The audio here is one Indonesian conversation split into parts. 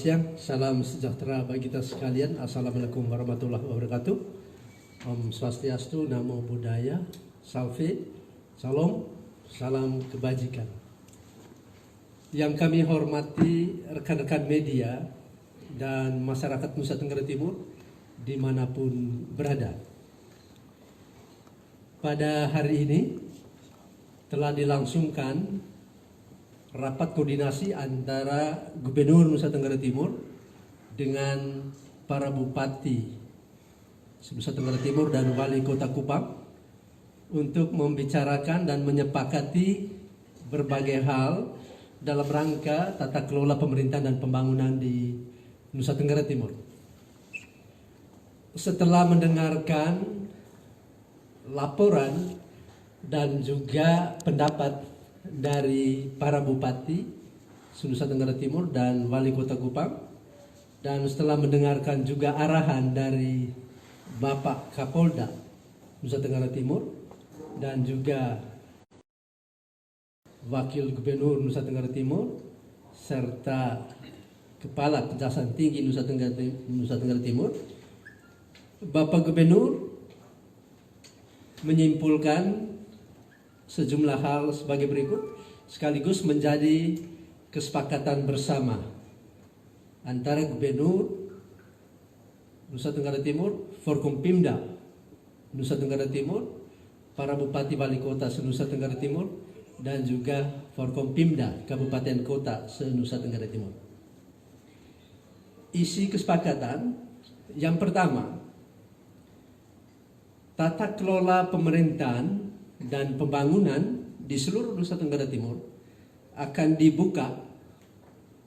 siang, salam sejahtera bagi kita sekalian. Assalamualaikum warahmatullahi wabarakatuh. Om Swastiastu, Namo Buddhaya, Salve, Salam, salam kebajikan. Yang kami hormati rekan-rekan media dan masyarakat Nusa Tenggara Timur dimanapun berada. Pada hari ini telah dilangsungkan rapat koordinasi antara Gubernur Nusa Tenggara Timur dengan para bupati Nusa Tenggara Timur dan Wali Kota Kupang untuk membicarakan dan menyepakati berbagai hal dalam rangka tata kelola pemerintahan dan pembangunan di Nusa Tenggara Timur. Setelah mendengarkan laporan dan juga pendapat dari para bupati Nusa Tenggara Timur dan Wali Kota Kupang, dan setelah mendengarkan juga arahan dari Bapak Kapolda Nusa Tenggara Timur dan juga Wakil Gubernur Nusa Tenggara Timur serta Kepala Kejaksaan Tinggi Nusa Tenggara Timur, Bapak Gubernur menyimpulkan sejumlah hal sebagai berikut, sekaligus menjadi kesepakatan bersama antara Gubernur Nusa Tenggara Timur, Forkompimda Nusa Tenggara Timur, para bupati wali kota se-Nusa Tenggara Timur, dan juga Forkompimda Kabupaten Kota se-Nusa Tenggara Timur. Isi kesepakatan yang pertama, tata kelola pemerintahan dan pembangunan di seluruh Nusa Tenggara Timur akan dibuka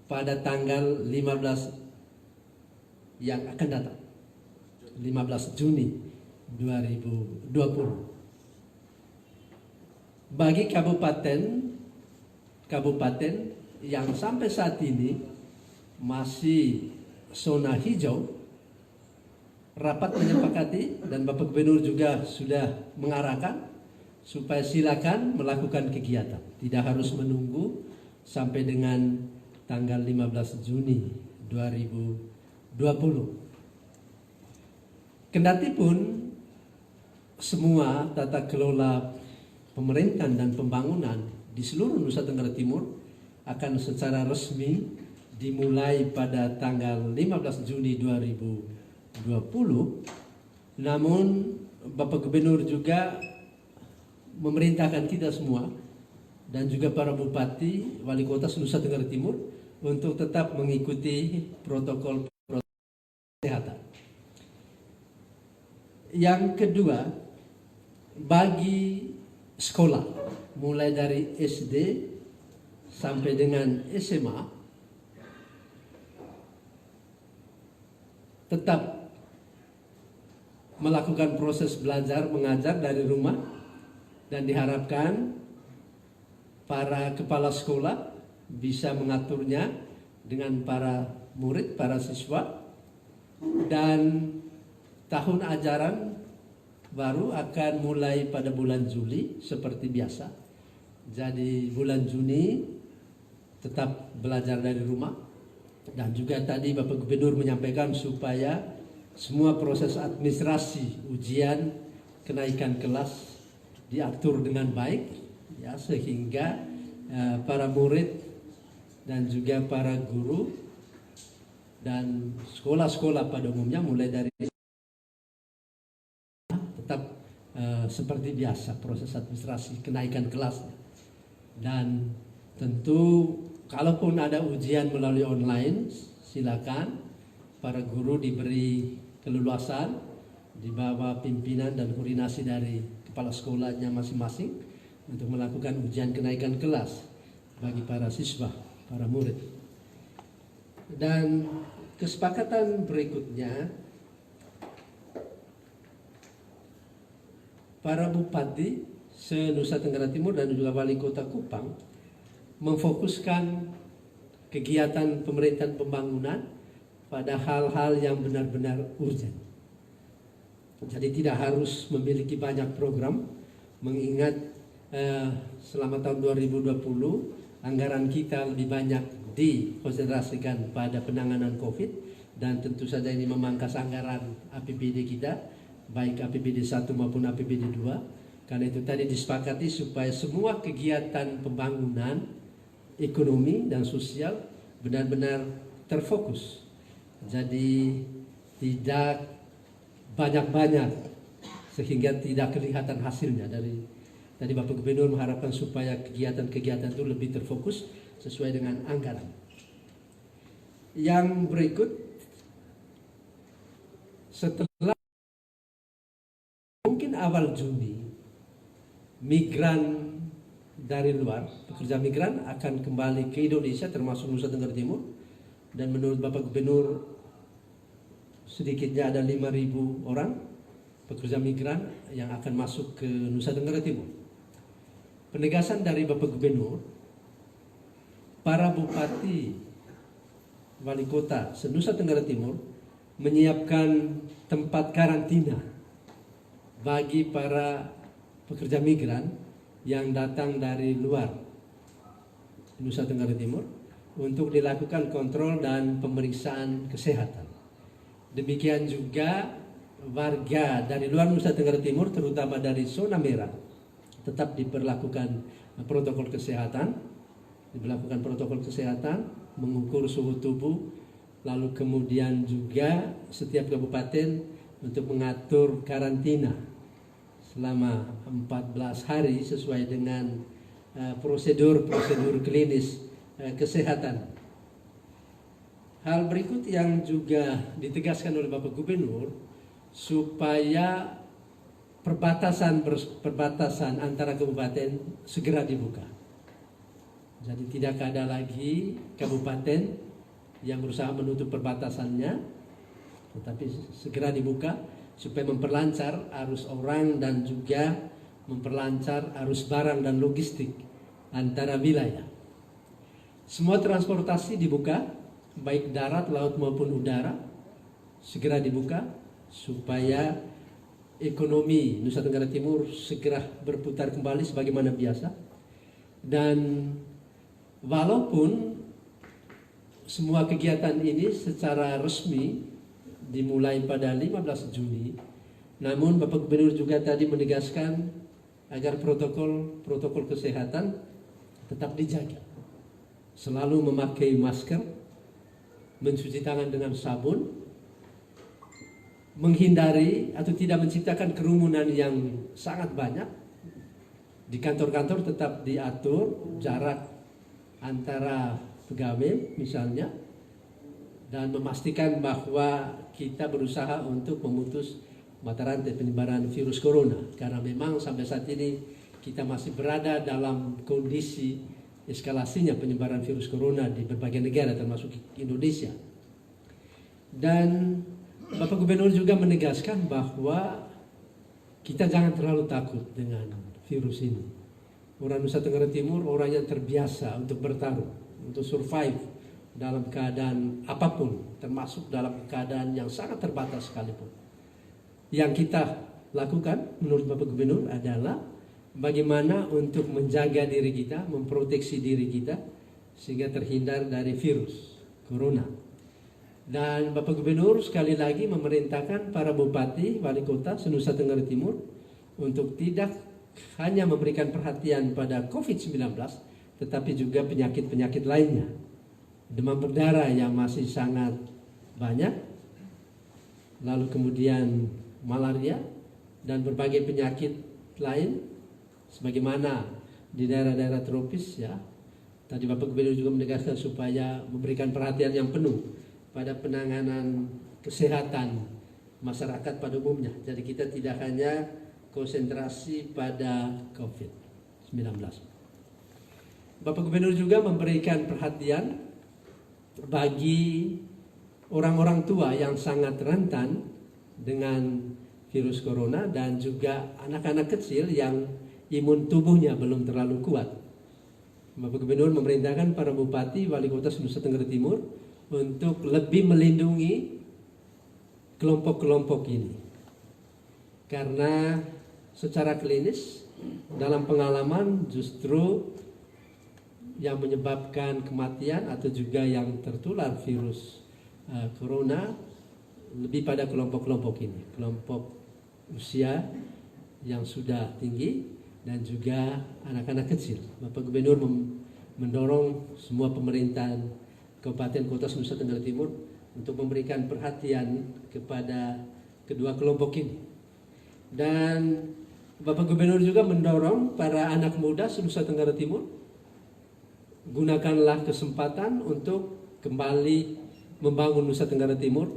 pada tanggal 15 yang akan datang, 15 Juni 2020. Bagi kabupaten yang sampai saat ini masih zona hijau, rapat menyepakati dan Bapak Gubernur juga sudah mengarahkan supaya silakan melakukan kegiatan, tidak harus menunggu sampai dengan tanggal 15 Juni 2020. Kendatipun semua tata kelola pemerintahan dan pembangunan di seluruh Nusa Tenggara Timur akan secara resmi dimulai pada tanggal 15 Juni 2020, namun Bapak Gubernur juga memerintahkan kita semua dan juga para bupati wali kota Nusa Tenggara Timur untuk tetap mengikuti protokol kesehatan. Yang kedua, bagi sekolah mulai dari SD sampai dengan SMA tetap melakukan proses belajar mengajar dari rumah, dan diharapkan para kepala sekolah bisa mengaturnya dengan para murid, para siswa, dan tahun ajaran baru akan mulai pada bulan Juli seperti biasa. Jadi bulan Juni tetap belajar dari rumah, dan juga tadi Bapak Gubernur menyampaikan supaya semua proses administrasi ujian kenaikan kelas diatur dengan baik, ya, sehingga para murid dan juga para guru dan sekolah-sekolah pada umumnya mulai dari tetap seperti biasa proses administrasi kenaikan kelas. Dan tentu kalaupun ada ujian melalui online, silakan para guru diberi keleluasan di bawah pimpinan dan koordinasi dari kepala sekolahnya masing-masing untuk melakukan ujian kenaikan kelas bagi para siswa, para murid. Dan kesepakatan berikutnya, para bupati se-Nusa Tenggara Timur dan juga Wali Kota Kupang memfokuskan kegiatan pemerintahan pembangunan pada hal-hal yang benar-benar urgent. Jadi tidak harus memiliki banyak program, mengingat selama tahun 2020 anggaran kita lebih banyak dikonsentrasikan pada penanganan COVID, dan tentu saja ini memangkas anggaran APBD kita, baik APBD 1 maupun APBD 2. Karena itu tadi disepakati supaya semua kegiatan pembangunan ekonomi dan sosial benar-benar terfokus. Jadi tidak banyak-banyak sehingga tidak kelihatan hasilnya. Dari tadi Bapak Gubernur mengharapkan supaya kegiatan-kegiatan itu lebih terfokus sesuai dengan anggaran. Yang berikut, setelah mungkin awal Juni, migran dari luar, pekerja migran akan kembali ke Indonesia termasuk Nusa Tenggara Timur, dan menurut Bapak Gubernur sedikitnya ada 5.000 orang pekerja migran yang akan masuk ke Nusa Tenggara Timur. Penegasan dari Bapak Gubernur, para bupati, wali kota se-Nusa Tenggara Timur menyiapkan tempat karantina bagi para pekerja migran yang datang dari luar Nusa Tenggara Timur untuk dilakukan kontrol dan pemeriksaan kesehatan. Demikian juga warga dari luar Nusa Tenggara Timur, terutama dari zona merah, tetap diberlakukan protokol kesehatan, mengukur suhu tubuh, lalu kemudian juga setiap kabupaten untuk mengatur karantina selama 14 hari sesuai dengan prosedur klinis kesehatan. Hal berikut yang juga ditegaskan oleh Bapak Gubernur, supaya perbatasan antara kabupaten segera dibuka. Jadi tidak ada lagi kabupaten yang berusaha menutup perbatasannya, tetapi segera dibuka supaya memperlancar arus orang dan juga memperlancar arus barang dan logistik antara wilayah. Semua transportasi dibuka, baik darat, laut maupun udara, segera dibuka supaya ekonomi Nusa Tenggara Timur segera berputar kembali sebagaimana biasa. Dan walaupun semua kegiatan ini secara resmi dimulai pada 15 Juni, namun Bapak Gubernur juga tadi menegaskan agar protokol kesehatan tetap dijaga. Selalu memakai masker, mencuci tangan dengan sabun, menghindari atau tidak menciptakan kerumunan yang sangat banyak. Di kantor-kantor tetap diatur jarak antara pegawai misalnya, dan memastikan bahwa kita berusaha untuk memutus mata rantai penyebaran virus corona, karena memang sampai saat ini kita masih berada dalam kondisi eskalasinya penyebaran virus corona di berbagai negara termasuk Indonesia. Dan Bapak Gubernur juga menegaskan bahwa kita jangan terlalu takut dengan virus ini. Orang Nusa Tenggara Timur orang yang terbiasa untuk bertarung, untuk survive dalam keadaan apapun, termasuk dalam keadaan yang sangat terbatas sekalipun. Yang kita lakukan menurut Bapak Gubernur adalah bagaimana untuk menjaga diri kita, memproteksi diri kita sehingga terhindar dari virus corona. Dan Bapak Gubernur sekali lagi memerintahkan para bupati, wali kota se-Nusa Tenggara Timur untuk tidak hanya memberikan perhatian pada COVID-19, tetapi juga penyakit-penyakit lainnya. Demam berdarah yang masih sangat banyak, lalu kemudian malaria dan berbagai penyakit lain, sebagaimana di daerah-daerah tropis ya. Tadi Bapak Gubernur juga menegaskan supaya memberikan perhatian yang penuh pada penanganan kesehatan masyarakat pada umumnya. Jadi kita tidak hanya konsentrasi pada COVID-19. Bapak Gubernur juga memberikan perhatian bagi orang-orang tua yang sangat rentan dengan virus corona dan juga anak-anak kecil yang imun tubuhnya belum terlalu kuat. Bapak Gubernur memerintahkan para bupati, wali kota Nusa Tenggara Timur untuk lebih melindungi kelompok-kelompok ini. Karena secara klinis dalam pengalaman justru yang menyebabkan kematian atau juga yang tertular virus corona lebih pada kelompok-kelompok ini, kelompok usia yang sudah tinggi dan juga anak-anak kecil. Bapak Gubernur mendorong semua pemerintahan Kabupaten Kota Nusa Tenggara Timur untuk memberikan perhatian kepada kedua kelompok ini. Dan Bapak Gubernur juga mendorong para anak muda Nusa Tenggara Timur, gunakanlah kesempatan untuk kembali membangun Nusa Tenggara Timur,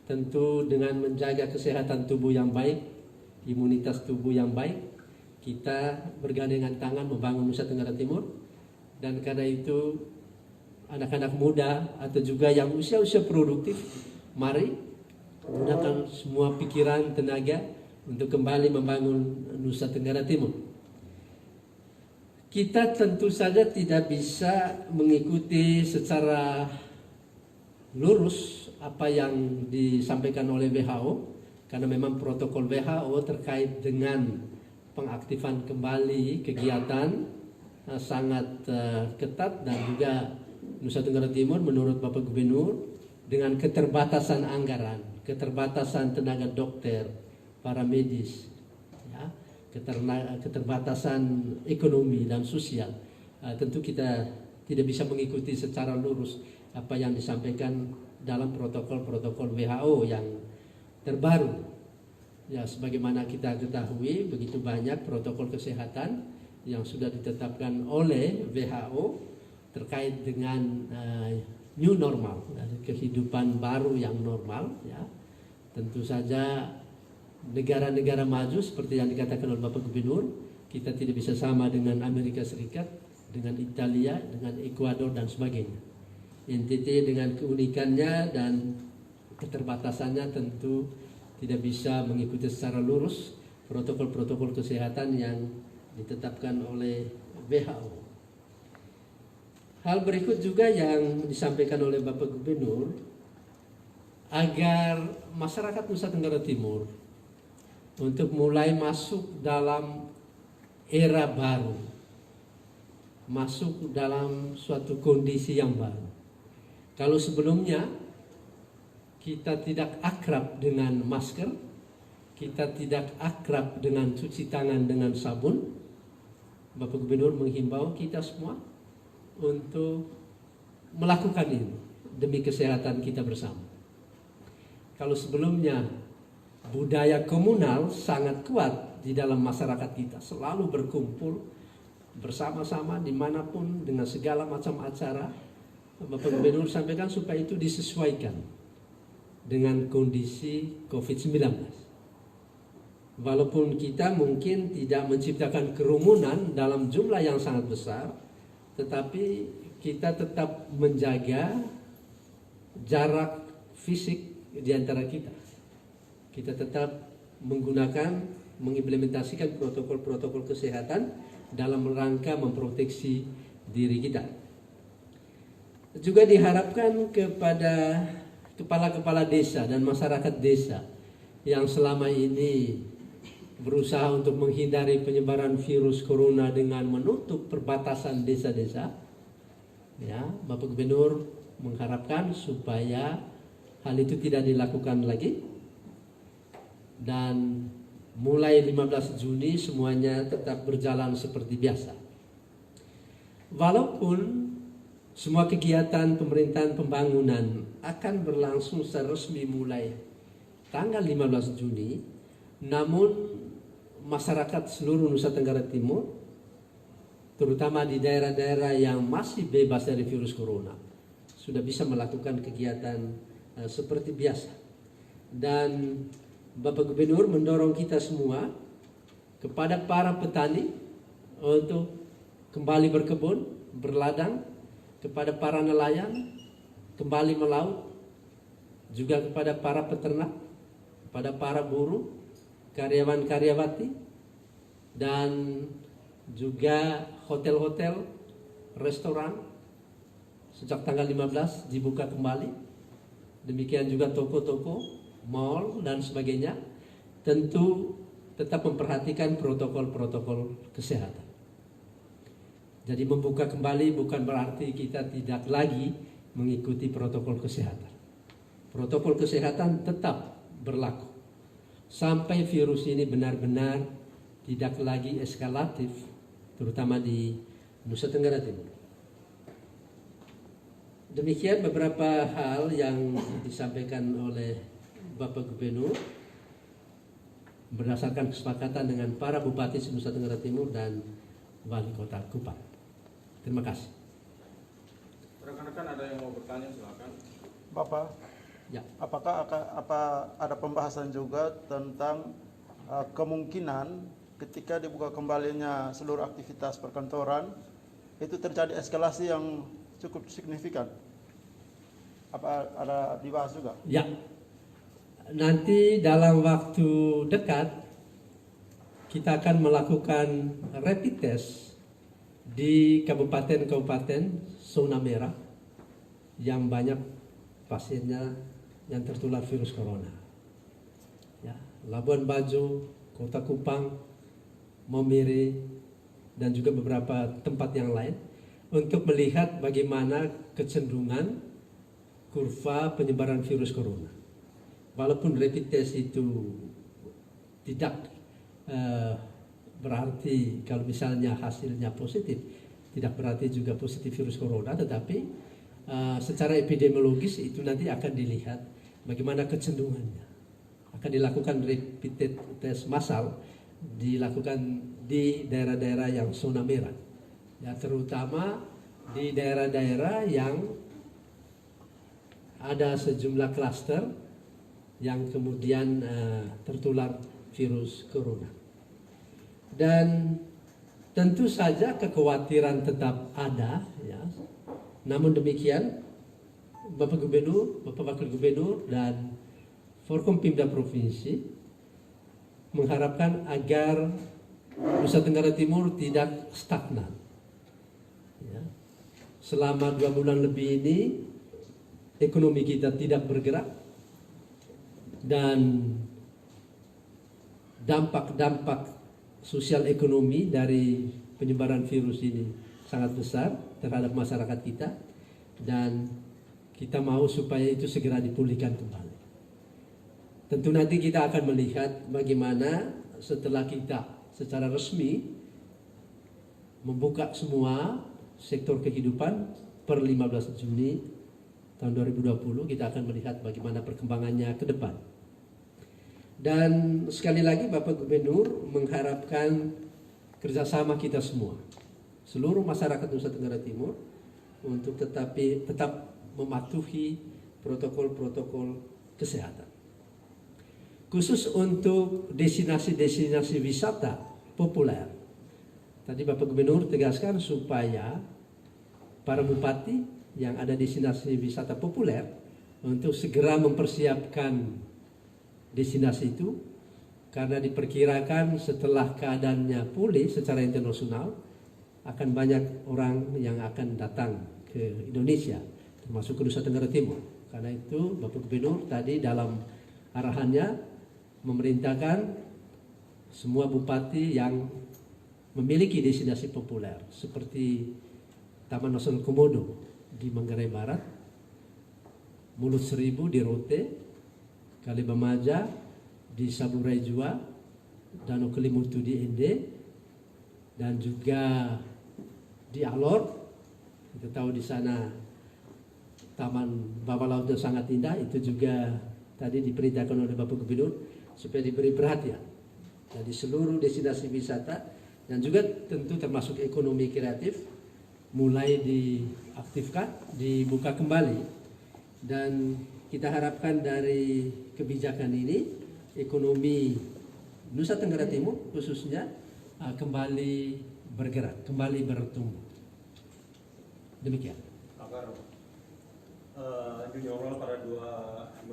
tentu dengan menjaga kesehatan tubuh yang baik, imunitas tubuh yang baik. Kita bergandengan tangan membangun Nusa Tenggara Timur, dan karena itu anak-anak muda atau juga yang usia-usia produktif, mari gunakan semua pikiran, tenaga untuk kembali membangun Nusa Tenggara Timur. Kita tentu saja tidak bisa mengikuti secara lurus apa yang disampaikan oleh WHO, karena memang protokol WHO terkait dengan pengaktifan kembali kegiatan sangat ketat, dan juga Nusa Tenggara Timur menurut Bapak Gubernur dengan keterbatasan anggaran, keterbatasan tenaga dokter, para medis, ya, keterbatasan ekonomi dan sosial, tentu kita tidak bisa mengikuti secara lurus apa yang disampaikan dalam protokol-protokol WHO yang terbaru. Ya, sebagaimana kita ketahui, begitu banyak protokol kesehatan yang sudah ditetapkan oleh WHO terkait dengan new normal, kehidupan baru yang normal. Ya, tentu saja negara-negara maju seperti yang dikatakan oleh Bapak Gubernur, kita tidak bisa sama dengan Amerika Serikat, dengan Italia, dengan Ekuador dan sebagainya. NTT dengan keunikannya dan keterbatasannya tentu tidak bisa mengikuti secara lurus protokol-protokol kesehatan yang ditetapkan oleh WHO. Hal berikut juga yang disampaikan oleh Bapak Gubernur, agar masyarakat Nusa Tenggara Timur untuk mulai masuk dalam era baru, masuk dalam suatu kondisi yang baru. Kalau sebelumnya kita tidak akrab dengan masker, kita tidak akrab dengan cuci tangan dengan sabun, Bapak Gubernur menghimbau kita semua untuk melakukan ini demi kesehatan kita bersama. Kalau sebelumnya budaya komunal sangat kuat di dalam masyarakat kita, selalu berkumpul bersama-sama dimanapun dengan segala macam acara, Bapak Gubernur sampaikan supaya itu disesuaikan dengan kondisi COVID-19. Walaupun kita mungkin tidak menciptakan kerumunan dalam jumlah yang sangat besar, tetapi kita tetap menjaga jarak fisik di antara kita. Kita tetap mengimplementasikan protokol-protokol kesehatan dalam rangka memproteksi diri kita. Juga diharapkan kepada kepala-kepala desa dan masyarakat desa yang selama ini berusaha untuk menghindari penyebaran virus corona dengan menutup perbatasan desa-desa. Ya, Bapak Gubernur mengharapkan supaya hal itu tidak dilakukan lagi, dan mulai 15 Juni semuanya tetap berjalan seperti biasa. Walaupun semua kegiatan pemerintahan pembangunan akan berlangsung secara resmi mulai tanggal 15 Juni, namun masyarakat seluruh Nusa Tenggara Timur, terutama di daerah-daerah yang masih bebas dari virus corona, sudah bisa melakukan kegiatan seperti biasa. Dan Bapak Gubernur mendorong kita semua kepada para petani untuk kembali berkebun, berladang, kepada para nelayan kembali melaut, juga kepada para peternak, kepada para buruh, karyawan-karyawati, dan juga hotel-hotel, restoran sejak tanggal 15 dibuka kembali. Demikian juga toko-toko, mal dan sebagainya, tentu tetap memperhatikan protokol-protokol kesehatan. Jadi membuka kembali bukan berarti kita tidak lagi mengikuti protokol kesehatan. Protokol kesehatan tetap berlaku sampai virus ini benar-benar tidak lagi eskalatif, terutama di Nusa Tenggara Timur. Demikian beberapa hal yang disampaikan oleh Bapak Gubernur berdasarkan kesepakatan dengan para bupati Nusa Tenggara Timur dan Wali Kota Kupang. Terima kasih. Rekan-rekan ada yang mau bertanya, silakan. Bapak, Ya. apakah ada pembahasan juga tentang kemungkinan ketika dibuka kembalinya seluruh aktivitas perkantoran itu terjadi eskalasi yang cukup signifikan? Apa ada dibahas juga? Ya. Nanti dalam waktu dekat kita akan melakukan rapid test di kabupaten-kabupaten zona merah yang banyak pasiennya yang tertular virus corona. Ya, Labuan Bajo, Kota Kupang, Momere, dan juga beberapa tempat yang lain untuk melihat bagaimana kecenderungan kurva penyebaran virus corona. Walaupun rapid test itu tidak berarti kalau misalnya hasilnya positif, tidak berarti juga positif virus corona, tetapi secara epidemiologis itu nanti akan dilihat bagaimana kecenderungannya. Akan dilakukan rapid test massal, dilakukan di daerah-daerah yang zona merah, ya, terutama di daerah-daerah yang ada sejumlah klaster yang kemudian tertular virus corona. Dan tentu saja kekhawatiran tetap ada, ya. Namun demikian Bapak Gubernur, Bapak Wakil Gubernur dan Forkompimda Provinsi mengharapkan agar Nusa Tenggara Timur tidak stagnan. Ya. Selama 2 bulan lebih ini ekonomi kita tidak bergerak dan dampak-dampak sosial ekonomi dari penyebaran virus ini sangat besar terhadap masyarakat kita, dan kita mau supaya itu segera dipulihkan kembali. Tentu nanti kita akan melihat bagaimana setelah kita secara resmi membuka semua sektor kehidupan per 15 Juni tahun 2020, kita akan melihat bagaimana perkembangannya ke depan. Dan sekali lagi Bapak Gubernur mengharapkan kerjasama kita semua, seluruh masyarakat Nusa Tenggara Timur, untuk tetap mematuhi protokol-protokol kesehatan. Khusus untuk destinasi-destinasi wisata populer, tadi Bapak Gubernur tegaskan supaya para bupati yang ada destinasi wisata populer untuk segera mempersiapkan destinasi itu, karena diperkirakan setelah keadaannya pulih secara internasional akan banyak orang yang akan datang ke Indonesia, termasuk ke Nusa Tenggara Timur. Karena itu Bapak Gubernur tadi dalam arahannya memerintahkan semua bupati yang memiliki destinasi populer seperti Taman Nasional Komodo di Manggarai Barat, Mulut Seribu di Rote, Kalibamaja di Saburai Jua, Danau Kelimutu di Ende, dan juga di Alor. Kita tahu di sana taman bawah lautnya sangat indah, itu juga tadi diperintahkan oleh Bapak Gubernur supaya diberi perhatian. Jadi seluruh destinasi wisata dan juga tentu termasuk ekonomi kreatif mulai diaktifkan, dibuka kembali. Dan kita harapkan dari kebijakan ini ekonomi Nusa Tenggara Timur khususnya kembali bergerak, kembali bertumbuh. Demikian. Agar junior pada 15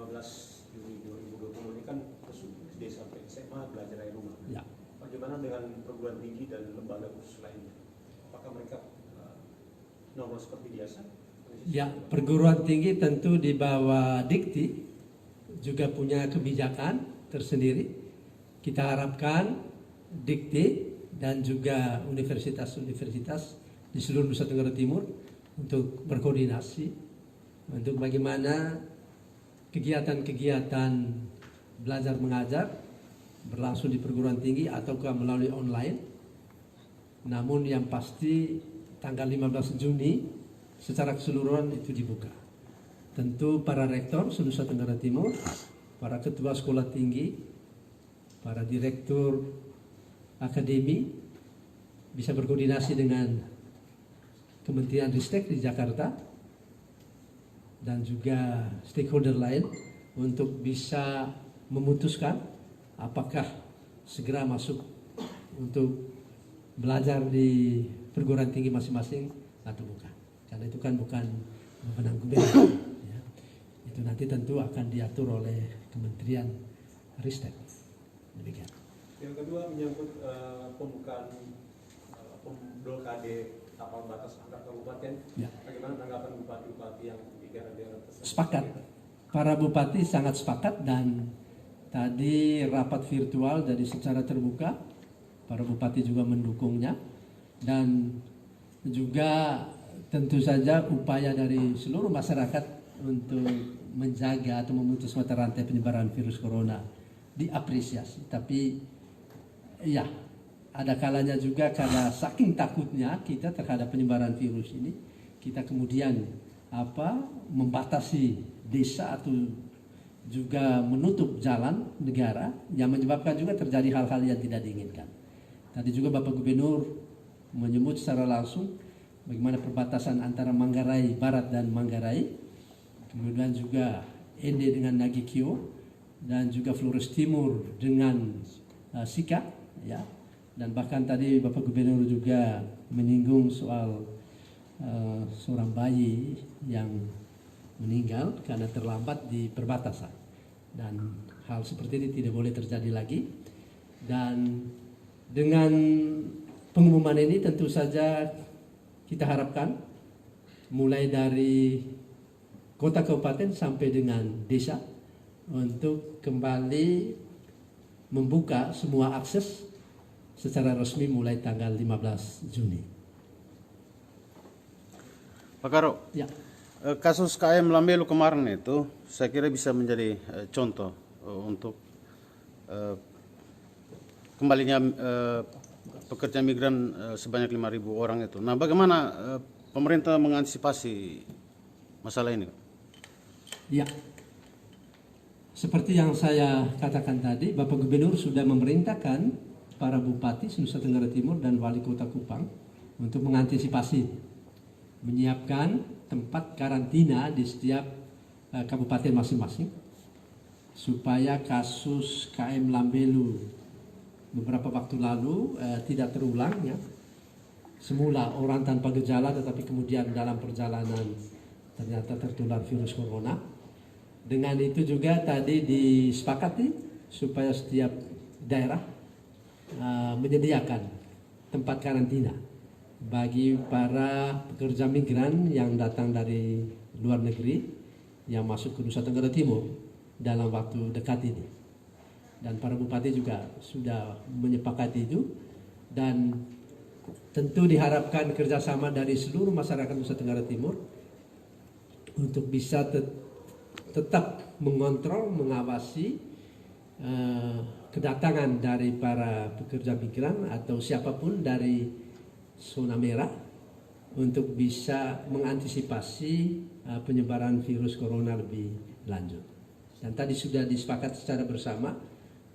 Juni 2020 ini kan SD sampai SMA belajar dari rumah. Ya. Bagaimana dengan perguruan tinggi dan lembaga khusus lainnya? Apakah mereka normal seperti biasa? Ya, perguruan tinggi tentu di bawah Dikti juga punya kebijakan tersendiri. Kita harapkan Dikti dan juga universitas-universitas di seluruh Nusa Tenggara Timur untuk berkoordinasi untuk bagaimana kegiatan-kegiatan belajar mengajar berlangsung di perguruan tinggi ataukah melalui online. Namun yang pasti tanggal 15 Juni secara keseluruhan itu dibuka. Tentu para rektor se-Nusa Tenggara Timur, para ketua sekolah tinggi, para direktur akademi bisa berkoordinasi dengan Kementerian Ristek di Jakarta dan juga stakeholder lain untuk bisa memutuskan apakah segera masuk untuk belajar di perguruan tinggi masing-masing atau bukan. Karena itu kan bukan wewenang gubernur. Ya. Itu nanti tentu akan diatur oleh Kementerian Ristek. Demikian. Yang kedua menyangkut pembukaan blokade tapal batas antar kabupaten. Ya. Bagaimana tanggapan bupati-bupati yang di daerah-daerah tersebut? Sepakat. Para bupati sangat sepakat dan tadi rapat virtual jadi secara terbuka. Para bupati juga mendukungnya dan juga tentu saja upaya dari seluruh masyarakat untuk menjaga atau memutus mata rantai penyebaran virus corona diapresiasi. Tapi ya, ada kalanya juga karena saking takutnya kita terhadap penyebaran virus ini, kita kemudian membatasi desa atau juga menutup jalan negara yang menyebabkan juga terjadi hal-hal yang tidak diinginkan. Tadi juga Bapak Gubernur menyebut secara langsung bagaimana perbatasan antara Manggarai Barat dan Manggarai, kemudian juga Ende dengan Nagikio, dan juga Flores Timur dengan Sika, ya. Dan bahkan tadi Bapak Gubernur juga menyinggung soal seorang bayi yang meninggal karena terlambat di perbatasan. Dan hal seperti ini tidak boleh terjadi lagi. Dan dengan pengumuman ini tentu saja kita harapkan mulai dari kota kabupaten sampai dengan desa untuk kembali membuka semua akses secara resmi mulai tanggal 15 Juni. Pak Karo, Ya. Kasus KM Lambelu kemarin itu saya kira bisa menjadi contoh untuk kembalinya pekerja migran sebanyak 5.000 orang itu. Nah, bagaimana pemerintah mengantisipasi masalah ini? Ya. Seperti yang saya katakan tadi, Bapak Gubernur sudah memerintahkan para bupati Nusa Tenggara Timur dan wali kota Kupang untuk mengantisipasi, menyiapkan tempat karantina di setiap kabupaten masing-masing supaya kasus KM Lambelu beberapa waktu lalu tidak terulang, ya. Semula orang tanpa gejala tetapi kemudian dalam perjalanan ternyata tertular virus corona. Dengan itu juga tadi disepakati supaya setiap daerah menyediakan tempat karantina bagi para pekerja migran yang datang dari luar negeri yang masuk ke Nusa Tenggara Timur dalam waktu dekat ini. Dan para bupati juga sudah menyepakati itu, dan tentu diharapkan kerjasama dari seluruh masyarakat Nusa Tenggara Timur untuk bisa tetap mengontrol, mengawasi kedatangan dari para pekerja migran atau siapapun dari zona merah untuk bisa mengantisipasi penyebaran virus corona lebih lanjut. Dan tadi sudah disepakati secara bersama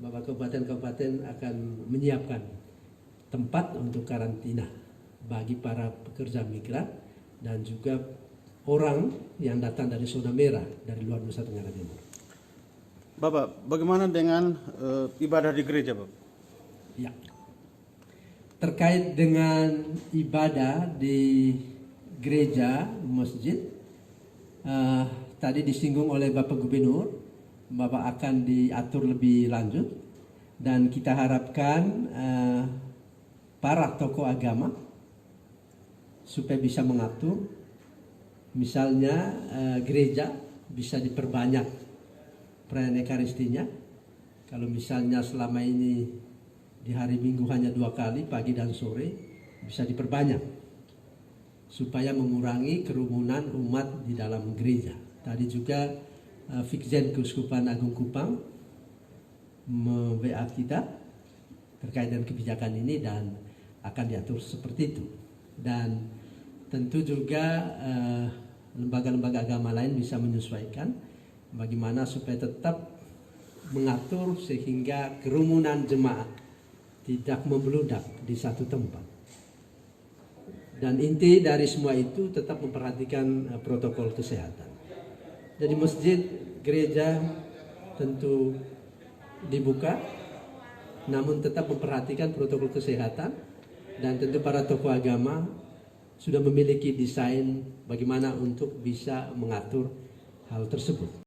bahwa kabupaten-kabupaten akan menyiapkan tempat untuk karantina bagi para pekerja migran dan juga orang yang datang dari zona merah dari luar Nusa Tenggara Timur. Bapak, bagaimana dengan ibadah di gereja, Bapak? Ya. Terkait dengan ibadah di gereja, masjid, tadi disinggung oleh Bapak Gubernur, Bapak akan diatur lebih lanjut, dan kita harapkan para tokoh agama supaya bisa mengatur, misalnya gereja bisa diperbanyak perayaan Ekaristinya. Kalau misalnya selama ini di hari Minggu hanya 2 kali, pagi dan sore, bisa diperbanyak supaya mengurangi kerumunan umat di dalam gereja. Tadi juga Fikjen Keuskupan Agung Kupang me-WA kita terkait dengan kebijakan ini dan akan diatur seperti itu. Dan tentu juga lembaga-lembaga agama lain bisa menyesuaikan bagaimana supaya tetap mengatur sehingga kerumunan jemaat tidak membludak di satu tempat. Dan inti dari semua itu tetap memperhatikan protokol kesehatan. Jadi masjid, gereja tentu dibuka, namun tetap memperhatikan protokol kesehatan, dan tentu para tokoh agama sudah memiliki desain bagaimana untuk bisa mengatur hal tersebut.